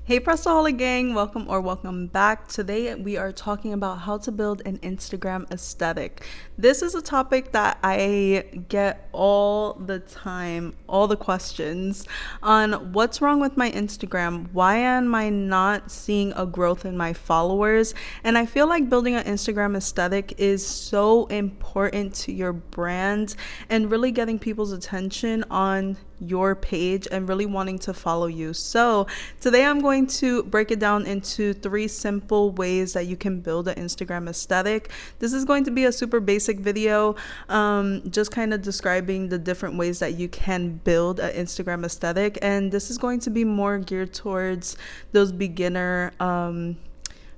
Hey Prestaholic gang, welcome back. Today we are talking about how to build an Instagram aesthetic. This is a topic that I get all the time, all the questions on what's wrong with my Instagram, why am I not seeing a growth in my followers, and I feel like building an Instagram aesthetic is so important to your brand and really getting people's attention on your page and really wanting to follow you. So today I'm going to break it down into 3 simple ways that you can build an Instagram aesthetic. This is going to be a super basic video, just kind of describing the different ways that you can build an Instagram aesthetic, and this is going to be more geared towards those beginner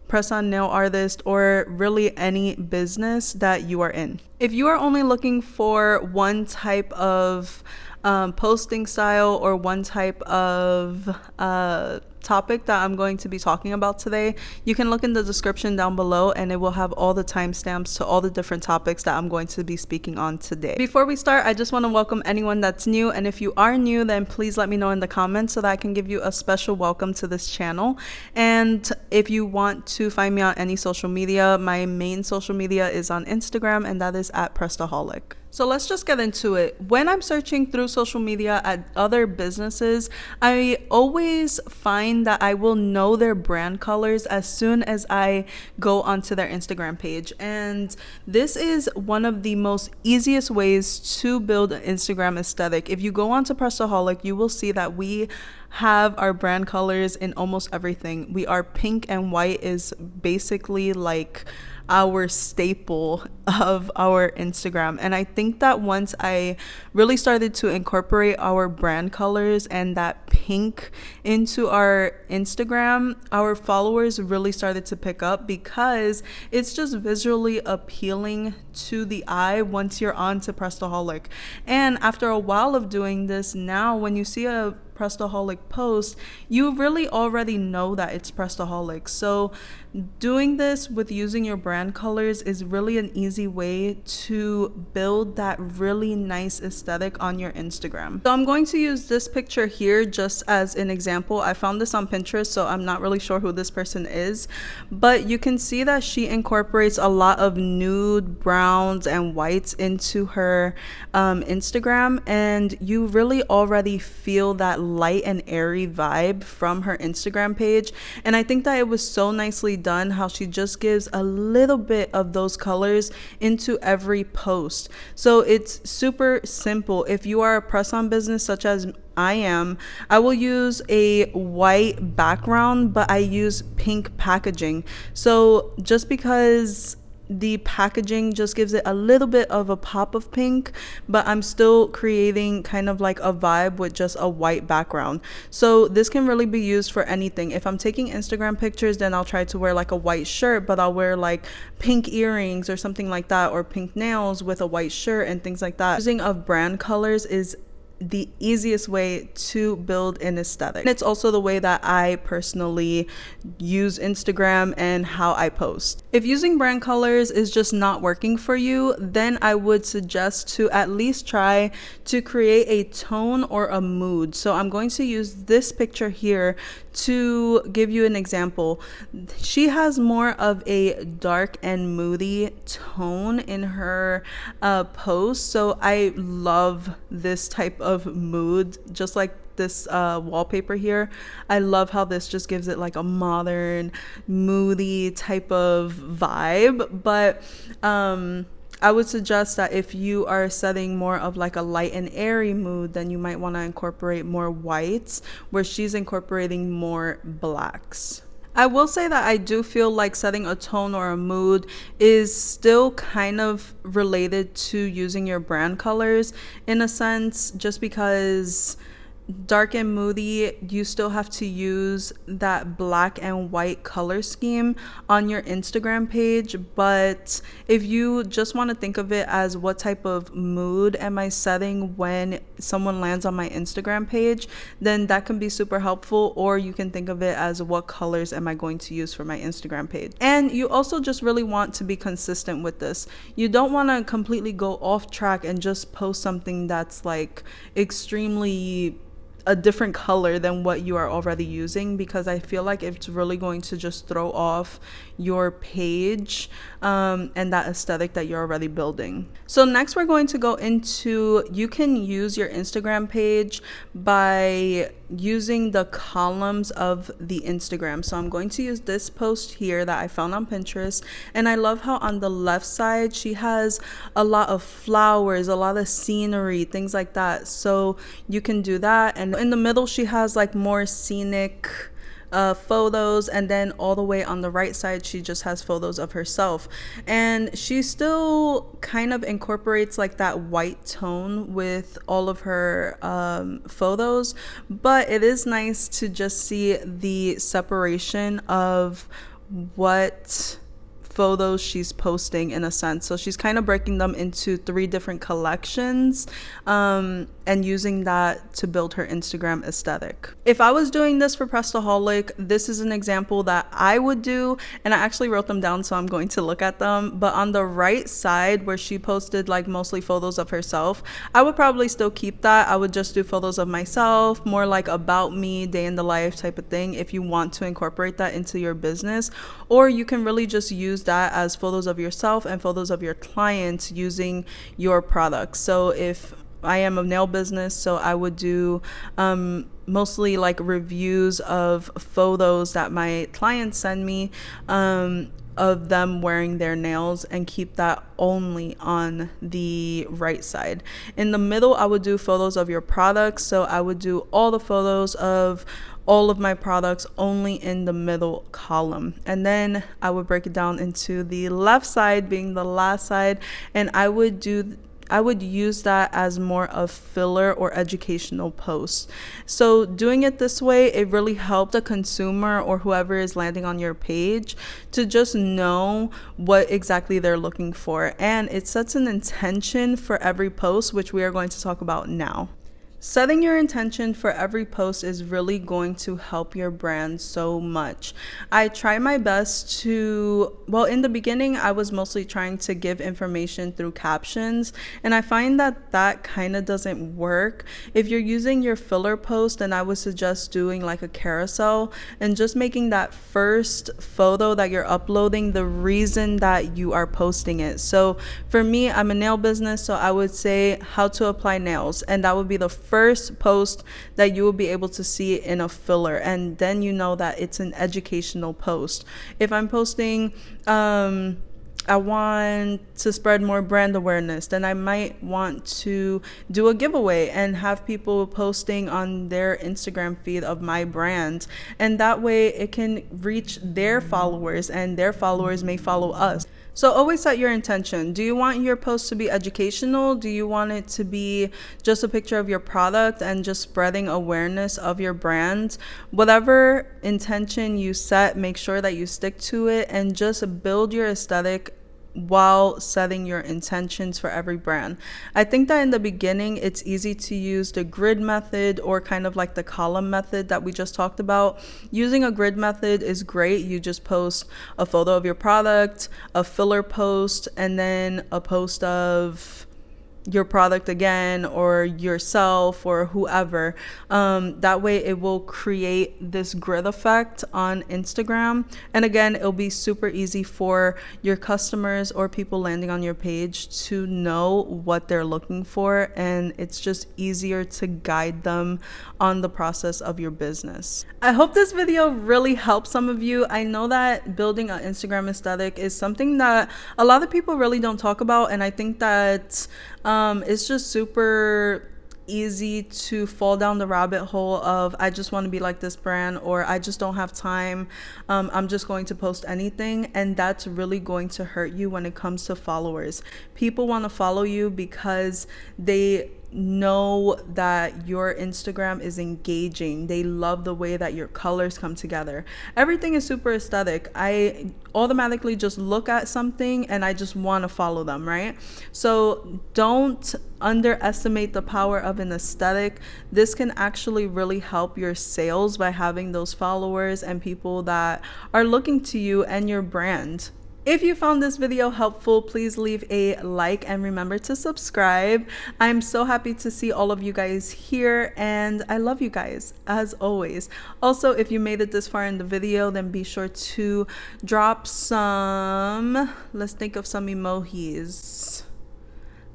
press-on nail artist or really any business that you are in. If you are only looking for one type of posting style or one type of topic that I'm going to be talking about today, you can look in the description down below and it will have all the timestamps to all the different topics that I'm going to be speaking on today. Before we start, I just want to welcome anyone that's new, and if you are new, then please let me know in the comments so that I can give you a special welcome to this channel. And if you want to find me on any social media, my main social media is on Instagram, and that is at Prestaholic. So let's just get into it. When I'm searching through social media at other businesses, I always find that I will know their brand colors as soon as I go onto their Instagram page. And this is one of the most easiest ways to build an Instagram aesthetic. If you go onto Prestaholic, you will see that we have our brand colors in almost everything. Pink and white is basically like our staple of our Instagram. And I think that once I really started to incorporate our brand colors and that pink into our Instagram, our followers really started to pick up because it's just visually appealing to the eye once you're on to Prestaholic. And after a while of doing this, now when you see a Prestaholic post, you really already know that it's Prestaholic. So doing this with using your brand colors is really an easy way to build that really nice aesthetic on your Instagram. So I'm going to use this picture here just as an example. I found this on Pinterest, so I'm not really sure who this person is, but you can see that she incorporates a lot of nude browns and whites into her Instagram, and you really already feel that light and airy vibe from her Instagram page. And I think that it was so nicely done how she just gives a little bit of those colors into every post. So it's super simple. If you are a press-on business such as I am, I will use a white background, but I use pink packaging. So just because the packaging just gives it a little bit of a pop of pink, but I'm still creating kind of like a vibe with just a white background. So this can really be used for anything. If I'm taking Instagram pictures, then I'll try to wear like a white shirt, but I'll wear like pink earrings or something like that, or pink nails with a white shirt and things like that. Using of brand colors is the easiest way to build an aesthetic. And it's also the way that I personally use Instagram and how I post. If using brand colors is just not working for you, then I would suggest to at least try to create a tone or a mood. So I'm going to use this picture here to give you an example. She has more of a dark and moody tone in her post, so I love this type of mood, just like this wallpaper here. I love how this just gives it like a modern, moody type of vibe. But I would suggest that if you are setting more of like a light and airy mood, then you might want to incorporate more whites, where she's incorporating more blacks. I will say that I do feel like setting a tone or a mood is still kind of related to using your brand colors in a sense, just because dark and moody, you still have to use that black and white color scheme on your Instagram page. But if you just want to think of it as what type of mood am I setting when someone lands on my Instagram page, then that can be super helpful. Or you can think of it as what colors am I going to use for my Instagram page. And you also just really want to be consistent with this. You don't want to completely go off track and just post something that's like extremely a different color than what you are already using, because I feel like it's really going to just throw off your page and that aesthetic that you're already building. So next we're going to go into, you can use your Instagram page by using the columns of the Instagram. So I'm going to use this post here that I found on Pinterest, and I love how on the left side she has a lot of flowers, a lot of scenery, things like that. So you can do that. And in the middle she has like more scenic photos, and then all the way on the right side she just has photos of herself, and she still kind of incorporates like that white tone with all of her photos, but it is nice to just see the separation of what photos she's posting in a sense. So she's kind of breaking them into 3 different collections and using that to build her Instagram aesthetic. If I was doing this for Prestaholic, this is an example that I would do, and I actually wrote them down so I'm going to look at them. But on the right side where she posted like mostly photos of herself, I would probably still keep that. I would just do photos of myself, more like about me, day in the life type of thing, if you want to incorporate that into your business. Or you can really just use that as photos of yourself and photos of your clients using your products. So if I am a nail business, so I would do mostly like reviews of photos that my clients send me of them wearing their nails, and keep that only on the right side. In the middle, I would do photos of your products. So I would do all the photos of all of my products only in the middle column. And then I would break it down into the left side being the last side, and I would use that as more of filler or educational posts. So doing it this way, it really helped the consumer or whoever is landing on your page to just know what exactly they're looking for. And it sets an intention for every post, which we are going to talk about now. Setting your intention for every post is really going to help your brand so much. I try my best to, well, in the beginning, I was mostly trying to give information through captions, and I find that that kind of doesn't work. If you're using your filler post, then I would suggest doing like a carousel and just making that first photo that you're uploading the reason that you are posting it. So for me, I'm a nail business, so I would say how to apply nails, and that would be the first post that you will be able to see in a filler, and then you know that it's an educational post. If I'm posting I want to spread more brand awareness, then I might want to do a giveaway and have people posting on their Instagram feed of my brand, and that way it can reach their followers and their followers may follow us. So always set your intention. Do you want your post to be educational? Do you want it to be just a picture of your product and just spreading awareness of your brand? Whatever intention you set, make sure that you stick to it and just build your aesthetic while setting your intentions for every brand. I think that in the beginning, it's easy to use the grid method or kind of like the column method that we just talked about. Using a grid method is great. You just post a photo of your product, a filler post, and then a post of your product again, or yourself, or whoever. That way it will create this grid effect on Instagram, and again, it'll be super easy for your customers or people landing on your page to know what they're looking for, and it's just easier to guide them on the process of your business. I hope this video really helps some of you. I know that building an Instagram aesthetic is something that a lot of people really don't talk about, and I think that it's just super easy to fall down the rabbit hole of I just want to be like this brand, or I just don't have time, I'm just going to post anything, and that's really going to hurt you when it comes to followers. People want to follow you because they know that your Instagram is engaging. They love the way that your colors come together. Everything is super aesthetic. I automatically just look at something and I just want to follow them, right? So don't underestimate the power of an aesthetic. This can actually really help your sales by having those followers and people that are looking to you and your brand. If you found this video helpful, please leave a like and remember to subscribe. I'm so happy to see all of you guys here, and I love you guys as always. Also, if you made it this far in the video, then be sure to drop some, let's think of some emojis.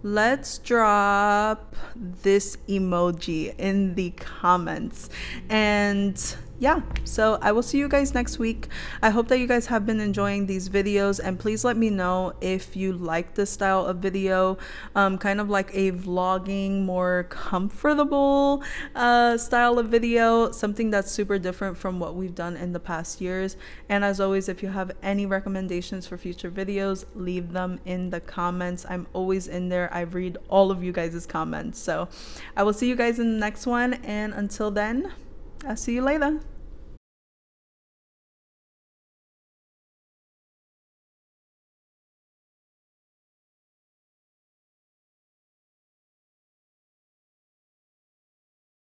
Let's drop this emoji in the comments. And yeah, so I will see you guys next week. I hope that you guys have been enjoying these videos, and please let me know if you like this style of video, kind of like a vlogging, more comfortable style of video, something that's super different from what we've done in the past years. And as always, if you have any recommendations for future videos, leave them in the comments. I'm always in there. I read all of you guys' comments. So I will see you guys in the next one, and until then, I'll see you later.